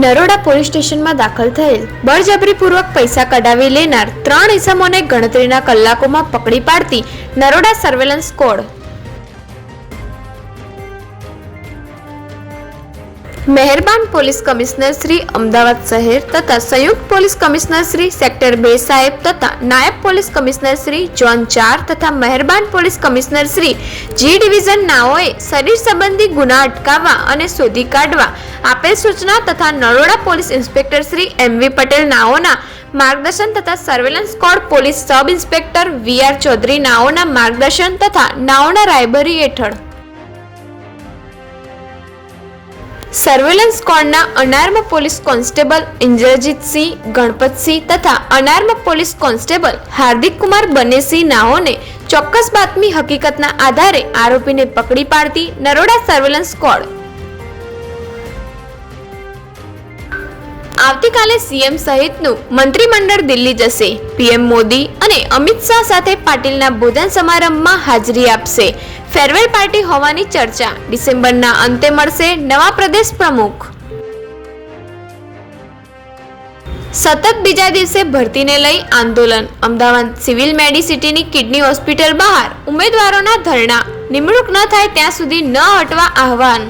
Naroda police સ્ટેશનમાં દાખલ થયેલ બળજબરીપૂર્વક પૈસા કઢાવી લેનાર 3 ઇસમોને ગણતરીના કલાકોમાં પકડી પાડતી નરોડા સર્વેલન્સ સ્ક્વોડ. મહેરબાન પોલીસ કમિશનર શ્રી અમદાવાદ શહેર તથા સંયુક્ત પોલીસ કમિશનર શ્રી સેક્ટર 2 સાહેબ તથા નાયબ પોલીસ કમિશનર શ્રી ઝોન 4 તથા મહેરબાન police commissioner Shri G division નાઓએ શરીર સંબંધી ગુના અટકાવવા અને શોધી કાઢવા આપેલ સૂચના તથા Naroda police inspector Shri MV Patel નાઓના માર્ગદર્શન તથા surveillance squad police sub inspector VR Chaudhary નાઓના માર્ગદર્શન તથા નાઓના રાયબરી હેઠળ સર્વેલન્સ સ્ક્વોડના unarmed police constable Indrajitsinh Ganpatsinh તથા unarmed police constable Hardik Kumar Banesinh નાઓને ચોક્કસ બાતમી હકીકતના આધારે આરોપીને પકડી પાડતી નરોડા સર્વેલન્સ સ્ક્વોડ. આવતીકાલે સીએમ સહિતનું મંત્રીમંડળ દિલ્હી જશે. પીએમ મોદી અને અમિત શાહ સાથે પાટીલના ભોજન સમારંભમાં હાજરી આપશે. ફેરવેલ પાર્ટી હોવાની ચર્ચા. ડિસેમ્બરના અંતે મળશે નવા પ્રદેશ પ્રમુખ. સતત બીજા દિવસે ભરતીને લઈ આંદોલન. અમદાવાદ સિવિલ મેડિસિટીની કિડની હોસ્પિટલ બહાર ઉમેદવારોના ધરણા. નિમણૂક ન થાય ત્યાં સુધી ન હટવા આહવાન.